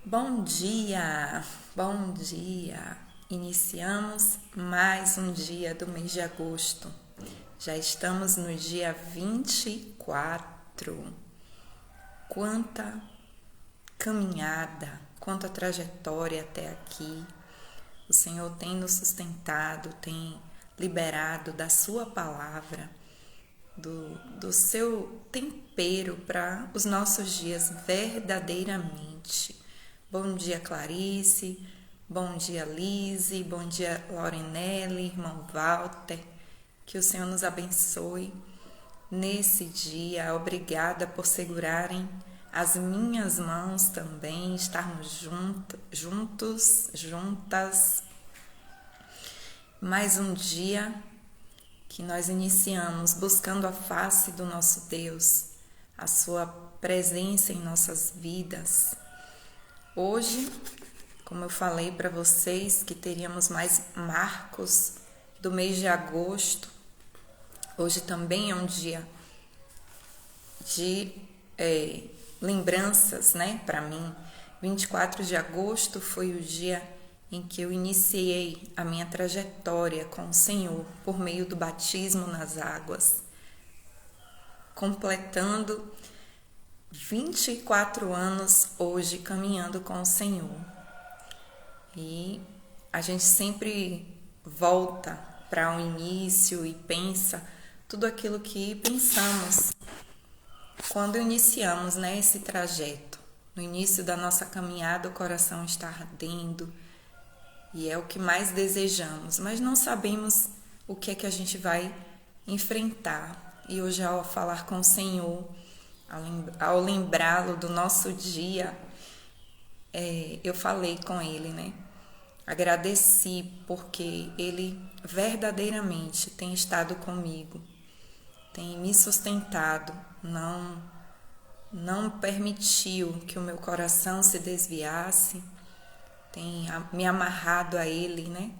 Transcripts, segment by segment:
Bom dia, bom dia. Iniciamos mais um dia do mês de agosto. Já estamos no dia 24. Quanta caminhada, quanta trajetória até aqui. O Senhor tem nos sustentado, tem liberado da sua palavra, do seu tempero para os nossos dias verdadeiramente. Bom dia, Clarice. Bom dia, Lise. Bom dia, Laurinelli, irmão Walter. Que o Senhor nos abençoe nesse dia. Obrigada por segurarem as minhas mãos também, estarmos juntas. Mais um dia que nós iniciamos buscando a face do nosso Deus, a sua presença em nossas vidas. Hoje, como eu falei para vocês que teríamos mais marcos do mês de agosto, hoje também é um dia de lembranças, né, para mim. 24 de agosto foi o dia em que eu iniciei a minha trajetória com o Senhor por meio do batismo nas águas, completando 24 anos hoje caminhando com o Senhor. E a gente sempre volta para o início e pensa tudo aquilo que pensamos quando iniciamos, né, esse trajeto. No início da nossa caminhada, o coração está ardendo e é o que mais desejamos, mas não sabemos o que é que a gente vai enfrentar. E hoje, ao falar com o Senhor, ao lembrá-lo do nosso dia, eu falei com ele, né? Agradeci porque ele verdadeiramente tem estado comigo, tem me sustentado, não permitiu que o meu coração se desviasse, tem me amarrado a ele, né?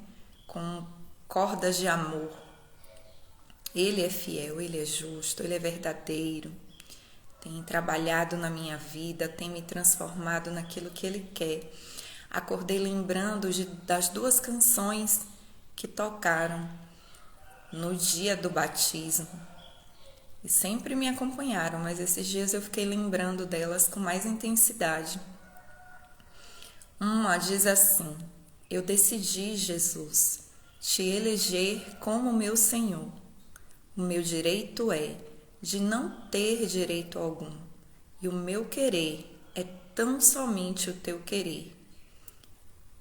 Com cordas de amor. Ele é fiel, ele é justo, ele é verdadeiro. Tem trabalhado na minha vida, tem me transformado naquilo que Ele quer. Acordei lembrando das duas canções que tocaram no dia do batismo. E sempre me acompanharam, mas esses dias eu fiquei lembrando delas com mais intensidade. Uma diz assim: eu decidi, Jesus, te eleger como meu Senhor. O meu direito é de não ter direito algum, e o meu querer é tão somente o teu querer.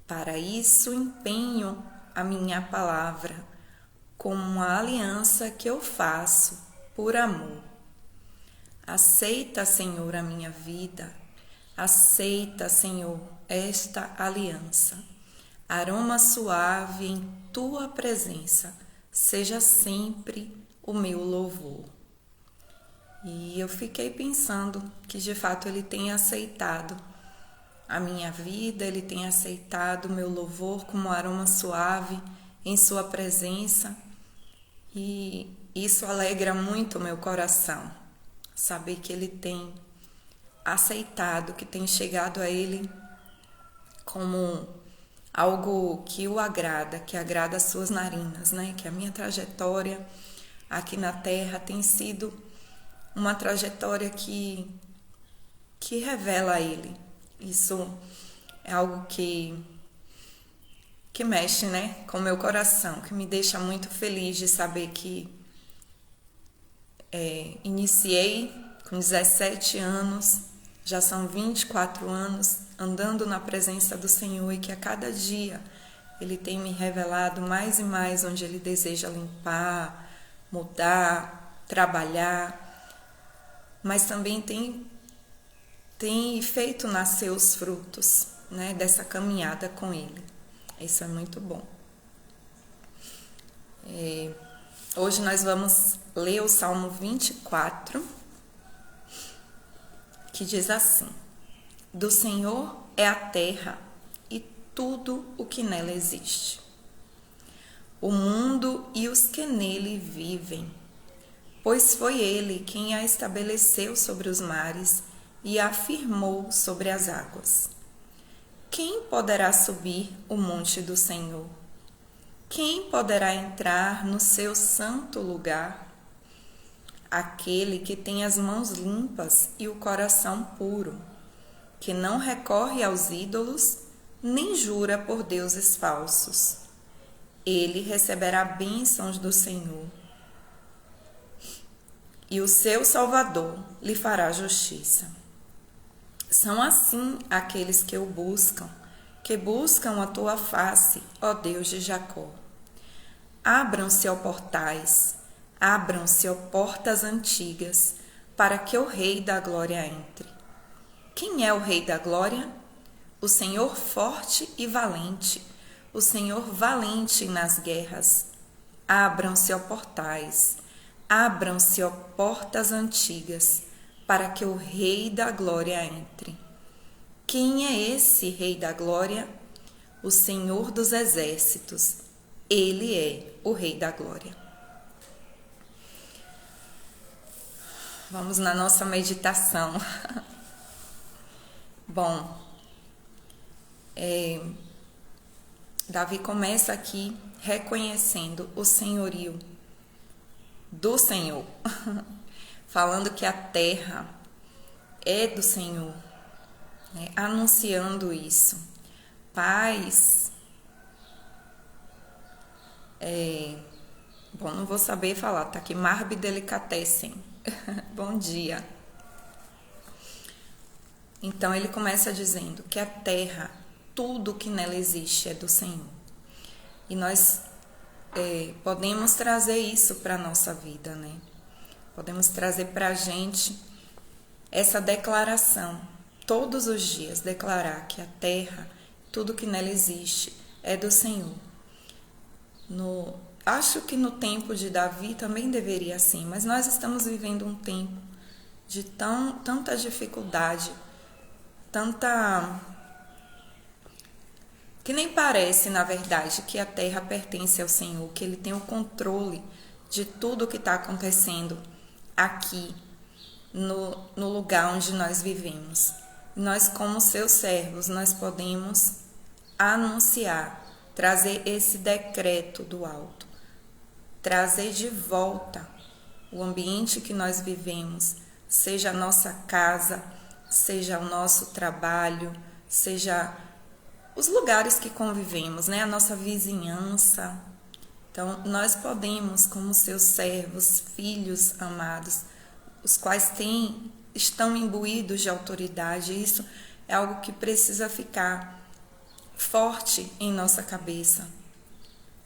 Para isso empenho a minha palavra, como uma aliança que eu faço por amor. Aceita, Senhor, a minha vida, aceita, Senhor, esta aliança. Aroma suave em tua presença, seja sempre o meu louvor. E eu fiquei pensando que de fato ele tem aceitado a minha vida, ele tem aceitado o meu louvor como aroma suave em sua presença, e isso alegra muito o meu coração, saber que ele tem aceitado, que tem chegado a ele como algo que o agrada, que agrada as suas narinas, né? Que a minha trajetória aqui na Terra tem sido uma trajetória que revela a Ele. Isso é algo que mexe, né, com o meu coração, que me deixa muito feliz de saber que iniciei com 17 anos, já são 24 anos andando na presença do Senhor, e que a cada dia Ele tem me revelado mais e mais onde Ele deseja limpar, mudar, trabalhar, mas também tem feito nascer os frutos, né, dessa caminhada com Ele. Isso é muito bom. Hoje nós vamos ler o Salmo 24, que diz assim: do Senhor é a terra e tudo o que nela existe, o mundo e os que nele vivem, pois foi Ele quem a estabeleceu sobre os mares e a afirmou sobre as águas. quem poderá subir o monte do Senhor? Quem poderá entrar no seu santo lugar? Aquele que tem as mãos limpas e o coração puro, que não recorre aos ídolos, nem jura por deuses falsos. Ele receberá bênçãos do Senhor, e o seu Salvador lhe fará justiça. São assim aqueles que o buscam, que buscam a tua face, ó Deus de Jacó. Abram-se, ó portais, abram-se, ó portas antigas, para que o Rei da Glória entre. Quem é o Rei da Glória? O Senhor forte e valente, o Senhor valente nas guerras. Abram-se, ó portais, abram-se, ó portas antigas, para que o Rei da Glória entre. Quem é esse Rei da Glória? O Senhor dos Exércitos. Ele é o Rei da Glória. Vamos na nossa meditação. Bom, Davi começa aqui reconhecendo o senhorio do Senhor, falando que a terra é do Senhor, né? Anunciando isso. Paz, não vou saber falar, tá aqui, Marbe Delicatessen. Bom dia. Então ele começa dizendo que a terra, tudo que nela existe é do Senhor. E nós podemos trazer isso para a nossa vida, né? Podemos trazer para a gente essa declaração, todos os dias, declarar que a terra, tudo que nela existe, é do Senhor. Acho que no tempo de Davi também deveria assim, mas nós estamos vivendo um tempo de tanta dificuldade, que nem parece, na verdade, que a terra pertence ao Senhor, que Ele tem o controle de tudo o que está acontecendo aqui, no lugar onde nós vivemos. Nós, como seus servos, nós podemos anunciar, trazer esse decreto do alto, trazer de volta o ambiente que nós vivemos, seja a nossa casa, seja o nosso trabalho, seja os lugares que convivemos, né? A nossa vizinhança. Então, nós podemos, como seus servos, filhos amados, os quais estão imbuídos de autoridade, isso é algo que precisa ficar forte em nossa cabeça.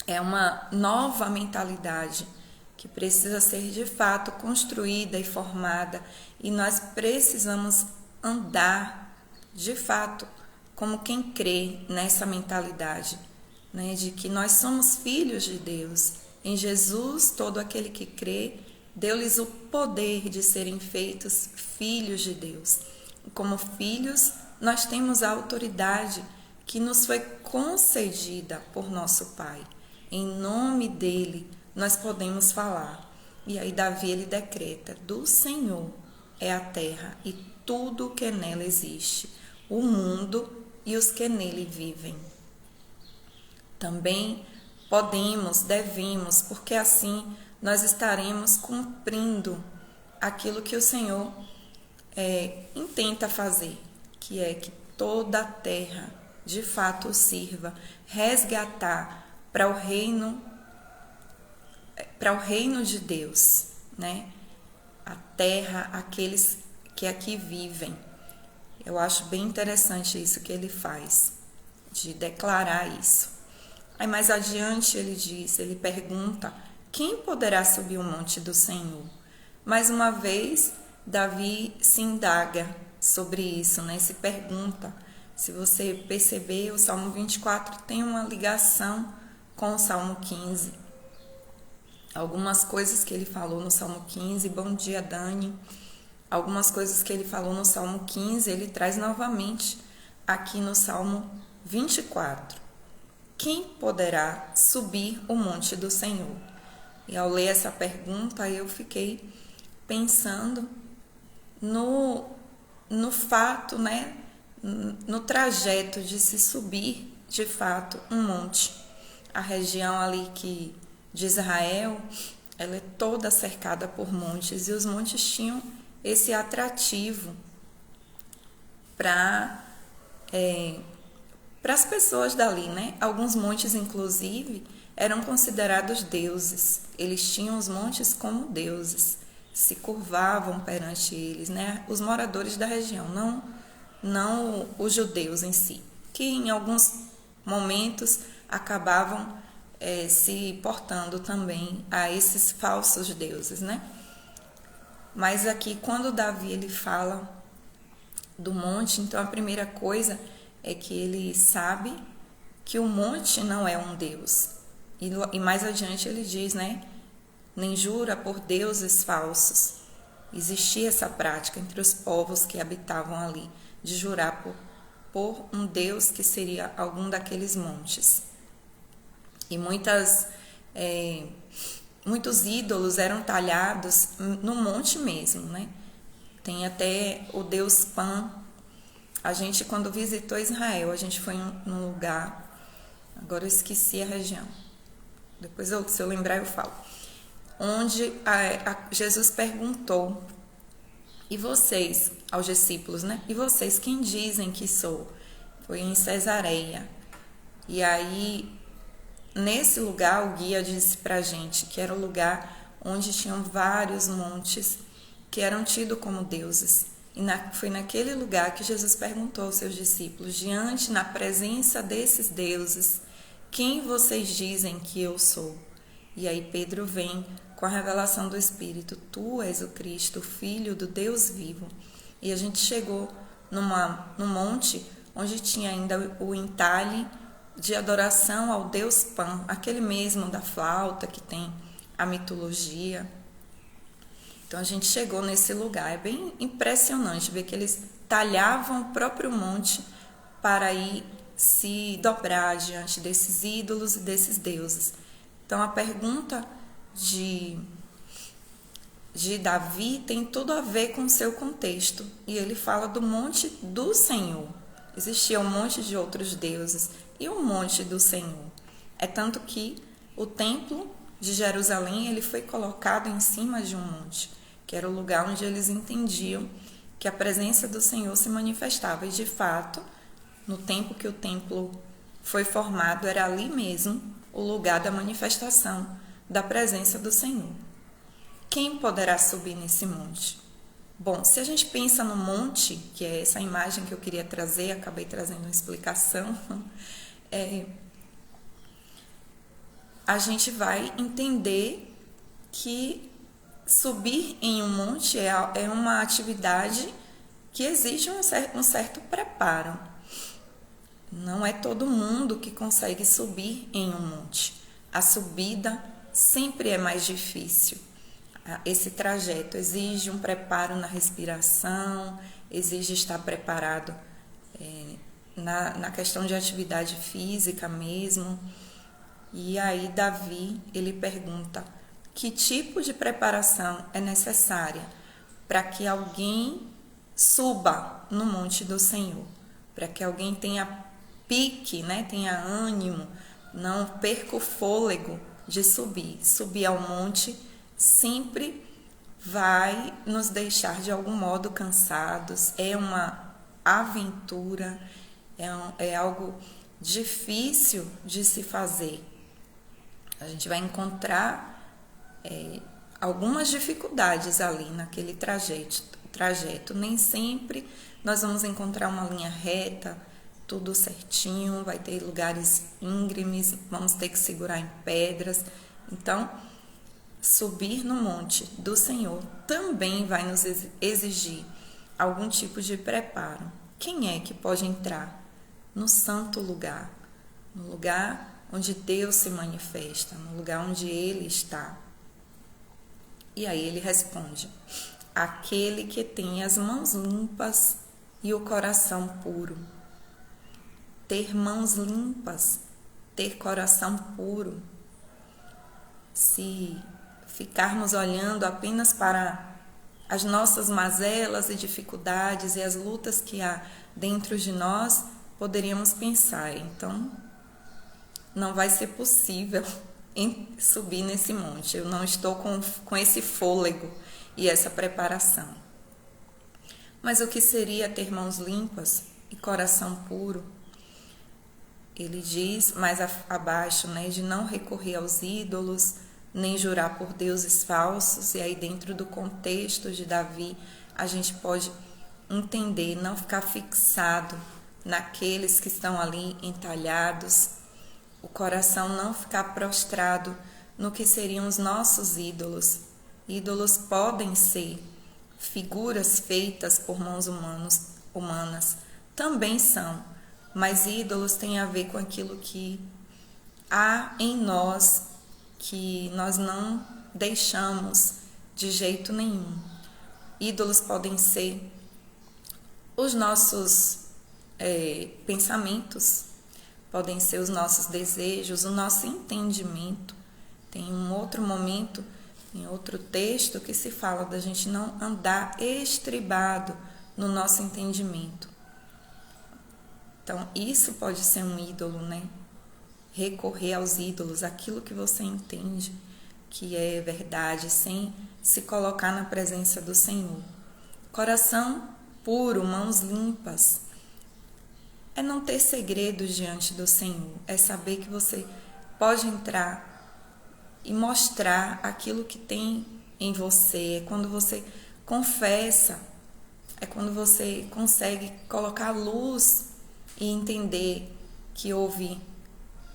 É uma nova mentalidade que precisa ser de fato construída e formada, e nós precisamos andar de fato como quem crê nessa mentalidade, né, de que nós somos filhos de Deus. Em Jesus, todo aquele que crê, deu-lhes o poder de serem feitos filhos de Deus. E como filhos, nós temos a autoridade que nos foi concedida por nosso Pai. Em nome dele, nós podemos falar. E aí Davi, ele decreta: do Senhor é a terra e tudo o que nela existe, o mundo e os que nele vivem. Também devemos, porque assim nós estaremos cumprindo aquilo que o Senhor intenta fazer, que é que toda a terra de fato sirva, resgatar para o reino de Deus, né? A terra, aqueles que aqui vivem. Eu acho bem interessante isso que ele faz, de declarar isso. Aí mais adiante ele pergunta: quem poderá subir o monte do Senhor? Mais uma vez, Davi se indaga sobre isso, né? Se pergunta. Se você perceber, o Salmo 24 tem uma ligação com o Salmo 15. Algumas coisas que ele falou no Salmo 15, bom dia, Dani. Algumas coisas que ele falou no Salmo 15, ele traz novamente aqui no Salmo 24. Quem poderá subir o monte do Senhor? E ao ler essa pergunta, eu fiquei pensando no fato, né, no trajeto de se subir, de fato, um monte. A região ali de Israel, ela é toda cercada por montes, e os montes tinham esse atrativo para as pessoas dali, né? Alguns montes, inclusive, eram considerados deuses. Eles tinham os montes como deuses, se curvavam perante eles, né? Os moradores da região, não os judeus em si, que em alguns momentos acabavam se portando também a esses falsos deuses, né? Mas aqui, quando Davi ele fala do monte, então a primeira coisa é que ele sabe que o monte não é um deus. E mais adiante ele diz, né? Nem jura por deuses falsos. Existia essa prática entre os povos que habitavam ali, de jurar por um deus que seria algum daqueles montes. E muitos ídolos eram talhados no monte mesmo, né? Tem até o deus Pan. A gente, quando visitou Israel, a gente foi num lugar, agora eu esqueci a região, depois se eu lembrar eu falo, onde Jesus perguntou, e vocês, aos discípulos, né? E vocês, quem dizem que sou? Foi em Cesareia. E aí, nesse lugar, o guia disse pra gente que era o lugar onde tinham vários montes que eram tidos como deuses. E foi naquele lugar que Jesus perguntou aos seus discípulos, diante, na presença desses deuses, quem vocês dizem que eu sou? E aí Pedro vem com a revelação do Espírito, tu és o Cristo, o Filho do Deus vivo. E a gente chegou num monte onde tinha ainda o entalhe de adoração ao Deus Pan, aquele mesmo da flauta que tem a mitologia. Então a gente chegou nesse lugar, é bem impressionante ver que eles talhavam o próprio monte para ir se dobrar diante desses ídolos e desses deuses. Então a pergunta de Davi tem tudo a ver com o seu contexto, e ele fala do monte do Senhor. Existia um monte de outros deuses e um monte do Senhor. É tanto que o templo de Jerusalém ele foi colocado em cima de um monte, que era o lugar onde eles entendiam que a presença do Senhor se manifestava. E de fato, no tempo que o templo foi formado, era ali mesmo o lugar da manifestação da presença do Senhor. Quem poderá subir nesse monte? Bom, se a gente pensa no monte, que é essa imagem que eu queria trazer, acabei trazendo uma explicação, a gente vai entender que subir em um monte é uma atividade que exige um certo preparo. Não é todo mundo que consegue subir em um monte. A subida sempre é mais difícil. Esse trajeto exige um preparo na respiração, exige estar preparado na questão de atividade física mesmo. E aí Davi, ele pergunta que tipo de preparação é necessária para que alguém suba no monte do Senhor, para que alguém tenha pique, né, tenha ânimo, não perca o fôlego de subir. Subir ao monte sempre vai nos deixar de algum modo cansados, é uma aventura, é algo difícil de se fazer. A gente vai encontrar algumas dificuldades ali naquele trajeto. Nem sempre nós vamos encontrar uma linha reta, tudo certinho, vai ter lugares íngremes, vamos ter que segurar em pedras. Então, subir no monte do Senhor também vai nos exigir algum tipo de preparo. Quem é que pode entrar no santo lugar, no lugar onde Deus se manifesta, no lugar onde Ele está? E aí ele responde: aquele que tem as mãos limpas e o coração puro. Ter mãos limpas, ter coração puro. Se ficarmos olhando apenas para as nossas mazelas e dificuldades e as lutas que há dentro de nós, poderíamos pensar, então não vai ser possível subir nesse monte, eu não estou com esse fôlego e essa preparação. Mas o que seria ter mãos limpas e coração puro? Ele diz mais abaixo, né, de não recorrer aos ídolos, nem jurar por deuses falsos. E aí dentro do contexto de Davi, a gente pode entender, não ficar fixado naqueles que estão ali entalhados, o coração não ficar prostrado no que seriam os nossos ídolos. Ídolos podem ser figuras feitas por mãos humanas, também são, mas ídolos têm a ver com aquilo que há em nós, que nós não deixamos de jeito nenhum. Ídolos podem ser os nossos pensamentos, podem ser os nossos desejos, o nosso entendimento. Tem um outro momento, em outro texto, que se fala da gente não andar estribado no nosso entendimento. Então, isso pode ser um ídolo, né? Recorrer aos ídolos, aquilo que você entende que é verdade, sem se colocar na presença do Senhor. Coração puro, mãos limpas, é não ter segredos diante do Senhor, é saber que você pode entrar e mostrar aquilo que tem em você. É quando você confessa, é quando você consegue colocar luz e entender que houve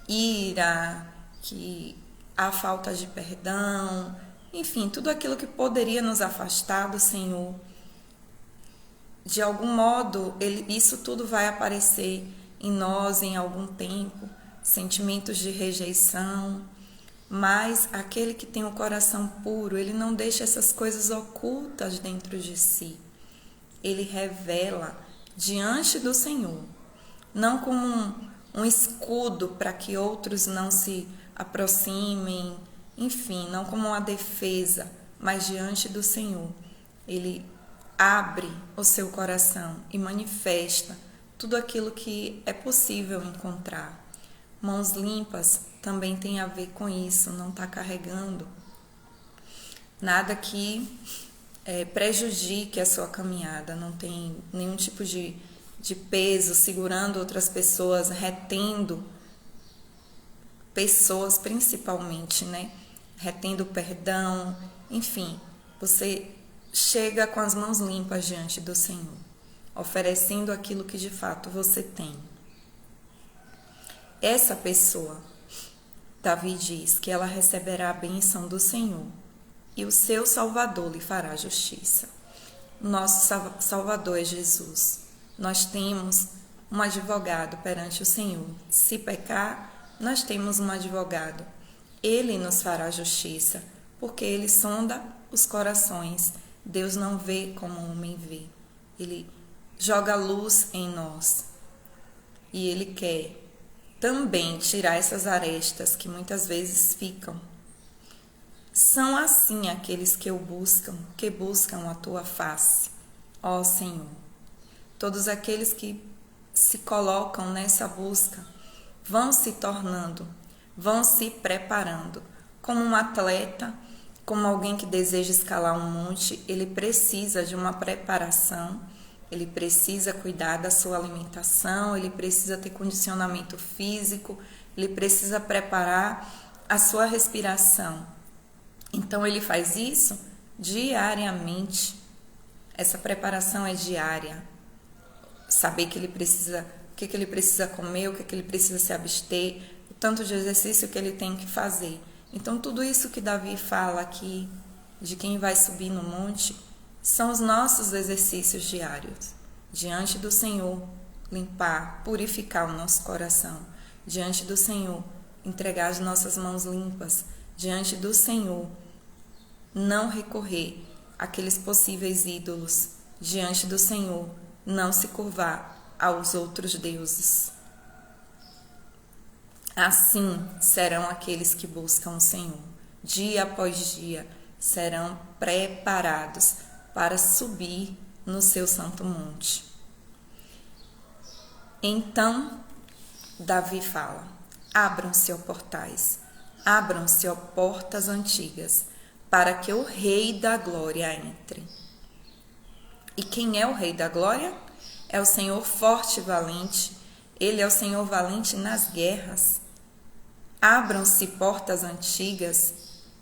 ira, que há falta de perdão, enfim, tudo aquilo que poderia nos afastar do Senhor. De algum modo, isso tudo vai aparecer em nós em algum tempo, sentimentos de rejeição, mas aquele que tem o coração puro, ele não deixa essas coisas ocultas dentro de si. Ele revela diante do Senhor, não como um escudo para que outros não se aproximem, enfim, não como uma defesa, mas diante do Senhor. Ele abre o seu coração e manifesta tudo aquilo que é possível encontrar. Mãos limpas também tem a ver com isso, não está carregando nada que prejudique a sua caminhada, não tem nenhum tipo de peso segurando outras pessoas, retendo pessoas principalmente, né? Retendo perdão, enfim, você chega com as mãos limpas diante do Senhor, oferecendo aquilo que de fato você tem. Essa pessoa, Davi diz que ela receberá a bênção do Senhor e o seu Salvador lhe fará justiça. Nosso Salvador é Jesus. Nós temos um advogado perante o Senhor. Se pecar, nós temos um advogado. Ele nos fará justiça, porque ele sonda os corações. Deus não vê como o homem vê. Ele joga luz em nós. E ele quer também tirar essas arestas que muitas vezes ficam. São assim aqueles que buscam a tua face, ó Senhor. Todos aqueles que se colocam nessa busca vão se tornando, vão se preparando. Como um atleta, como alguém que deseja escalar um monte, ele precisa de uma preparação, ele precisa cuidar da sua alimentação, ele precisa ter condicionamento físico, ele precisa preparar a sua respiração. Então ele faz isso diariamente. Essa preparação é diária. Saber que ele precisa, o que ele precisa comer, o que ele precisa se abster, o tanto de exercício que ele tem que fazer. Então tudo isso que Davi fala aqui, de quem vai subir no monte, são os nossos exercícios diários. Diante do Senhor, limpar, purificar o nosso coração. Diante do Senhor, entregar as nossas mãos limpas. Diante do Senhor, não recorrer àqueles possíveis ídolos. Diante do Senhor, não se curvar aos outros deuses. Assim serão aqueles que buscam o Senhor. Dia após dia serão preparados para subir no seu santo monte. Então Davi fala: abram-se, ó portais, abram-se, ó portas antigas, para que o Rei da Glória entre. E quem é o Rei da Glória? É o Senhor forte e valente. Ele é o Senhor valente nas guerras. Abram-se portas antigas,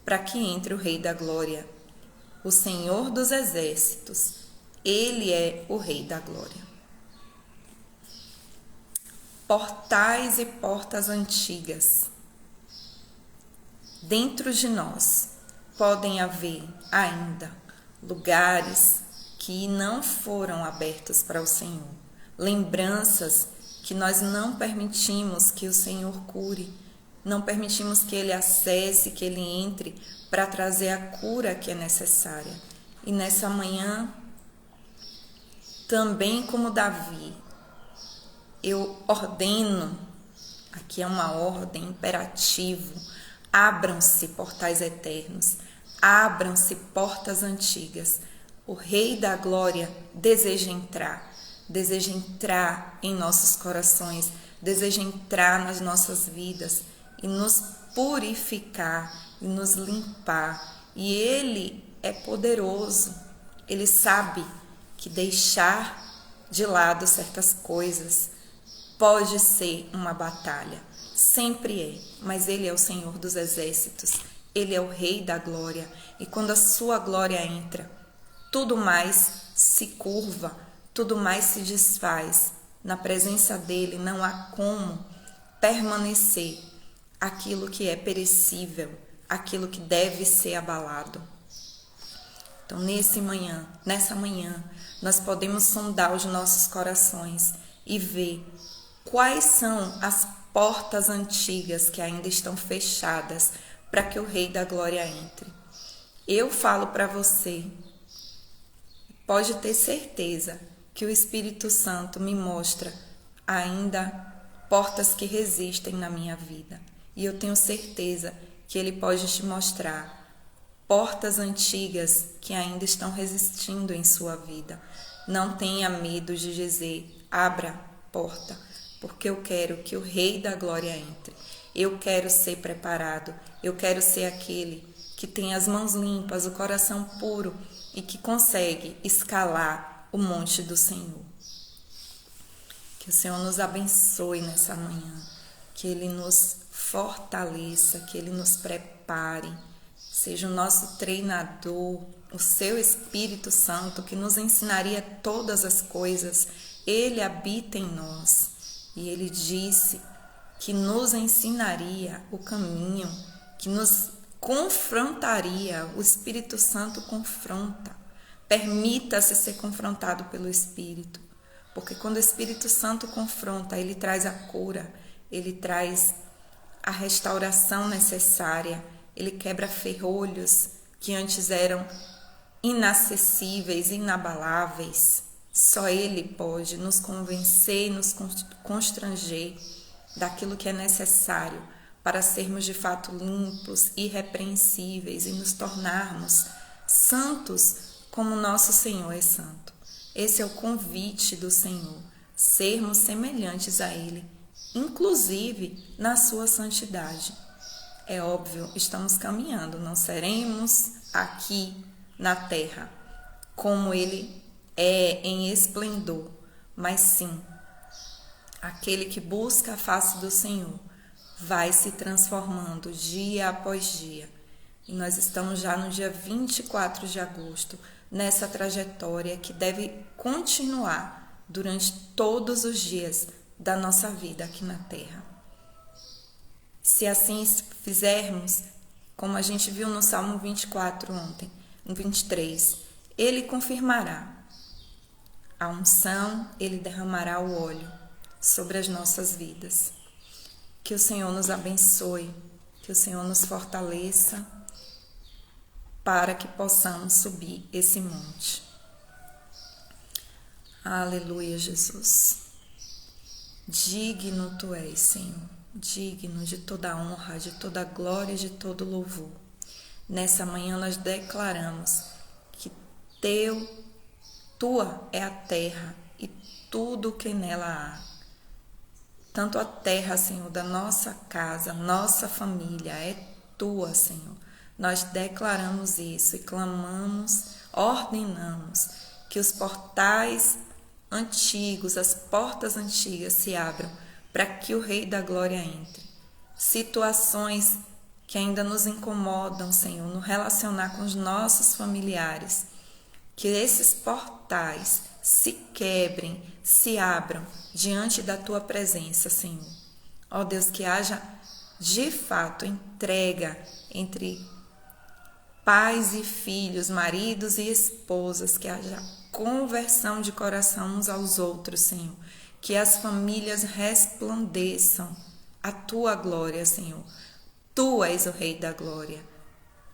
para que entre o Rei da Glória, o Senhor dos exércitos. Ele é o Rei da Glória. Portais e portas antigas. Dentro de nós podem haver ainda lugares que não foram abertos para o Senhor, lembranças que nós não permitimos que o Senhor cure, não permitimos que Ele acesse, que Ele entre para trazer a cura que é necessária. E nessa manhã, também como Davi, eu ordeno, aqui é uma ordem, imperativo: abram-se portais eternos, abram-se portas antigas. O Rei da Glória deseja entrar em nossos corações, deseja entrar nas nossas vidas e nos purificar e nos limpar. E Ele é poderoso, Ele sabe que deixar de lado certas coisas pode ser uma batalha, sempre é, mas Ele é o Senhor dos exércitos, Ele é o Rei da Glória, e quando a sua glória entra, tudo mais se curva, tudo mais se desfaz. Na presença dEle não há como permanecer aquilo que é perecível, aquilo que deve ser abalado. Então, nessa manhã, nós podemos sondar os nossos corações e ver quais são as portas antigas que ainda estão fechadas para que o Rei da Glória entre. Eu falo para você, pode ter certeza que o Espírito Santo me mostra ainda portas que resistem na minha vida. E eu tenho certeza que Ele pode te mostrar portas antigas que ainda estão resistindo em sua vida. Não tenha medo de dizer: abra a porta, porque eu quero que o Rei da Glória entre. Eu quero ser preparado, eu quero ser aquele que tem as mãos limpas, o coração puro e que consegue escalar o monte do Senhor. Que o Senhor nos abençoe nessa manhã, que Ele nos fortaleça, que Ele nos prepare, seja o nosso treinador, o seu Espírito Santo, que nos ensinaria todas as coisas. Ele habita em nós e Ele disse que nos ensinaria o caminho, que nos confrontaria. O Espírito Santo confronta. Permita-se ser confrontado pelo Espírito, porque quando o Espírito Santo confronta, ele traz a cura, ele traz a restauração necessária, ele quebra ferrolhos que antes eram inacessíveis, inabaláveis. Só Ele pode nos convencer e nos constranger daquilo que é necessário para sermos de fato limpos, irrepreensíveis e nos tornarmos santos como nosso Senhor é santo. Esse é o convite do Senhor, sermos semelhantes a Ele, inclusive na sua santidade. É óbvio, estamos caminhando, não seremos aqui na terra como Ele é em esplendor, mas sim, aquele que busca a face do Senhor vai se transformando dia após dia. E nós estamos já no dia 24 de agosto, nessa trajetória que deve continuar durante todos os dias da nossa vida aqui na Terra. Se assim fizermos, como a gente viu no Salmo 24 ontem, no 23, Ele confirmará a unção, Ele derramará o óleo sobre as nossas vidas. Que o Senhor nos abençoe, que o Senhor nos fortaleça, para que possamos subir esse monte. Aleluia, Jesus. Digno Tu és, Senhor, digno de toda honra, de toda glória e de todo louvor. Nessa manhã nós declaramos que Tua é a terra e tudo o que nela há. Tanto a terra, Senhor, da nossa casa, nossa família, é tua, Senhor. Nós declaramos isso e clamamos, ordenamos que os portais antigos, as portas antigas se abram para que o Rei da Glória entre. Situações que ainda nos incomodam, Senhor, no relacionar com os nossos familiares, que esses portais se quebrem, se abram diante da Tua presença, Senhor. Ó Deus, que haja de fato entrega entre pais e filhos, maridos e esposas, que haja conversão de coração uns aos outros, Senhor. Que as famílias resplandeçam a Tua glória, Senhor. Tu és o Rei da Glória.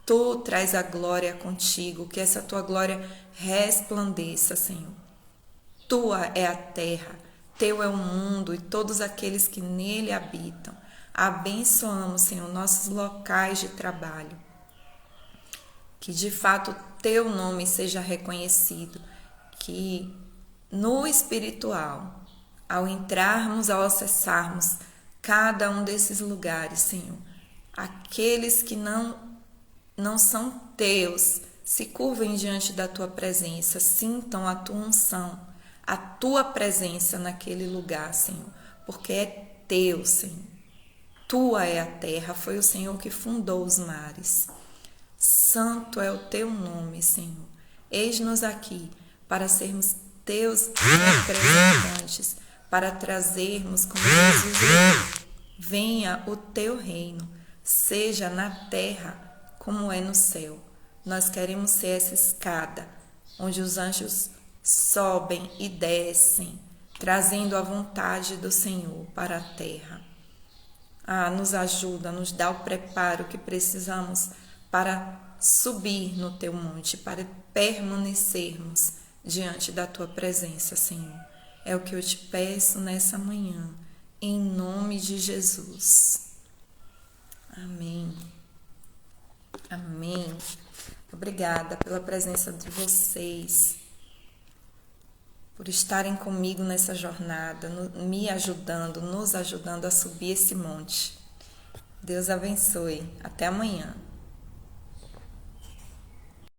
Tu traz a glória contigo, que essa Tua glória resplandeça, Senhor. Tua é a terra, Teu é o mundo e todos aqueles que nele habitam. Abençoamos, Senhor, nossos locais de trabalho. Que de fato Teu nome seja reconhecido, que no espiritual, ao entrarmos, ao acessarmos cada um desses lugares, Senhor, aqueles que não são Teus, se curvem diante da Tua presença, sintam a Tua unção, a Tua presença naquele lugar, Senhor, porque é Teu, Senhor. Tua é a terra, foi o Senhor que fundou os mares. Santo é o Teu nome, Senhor. Eis-nos aqui para sermos Teus representantes, para trazermos, como Jesus disse, venha o Teu reino, seja na terra como é no céu. Nós queremos ser essa escada, onde os anjos sobem e descem, trazendo a vontade do Senhor para a terra. Nos ajuda, nos dá o preparo que precisamos para subir no Teu monte, para permanecermos diante da Tua presença, Senhor. É o que eu te peço nessa manhã, em nome de Jesus. Amém. Amém. Obrigada pela presença de vocês, por estarem comigo nessa jornada, me ajudando, nos ajudando a subir esse monte. Deus abençoe. Até amanhã.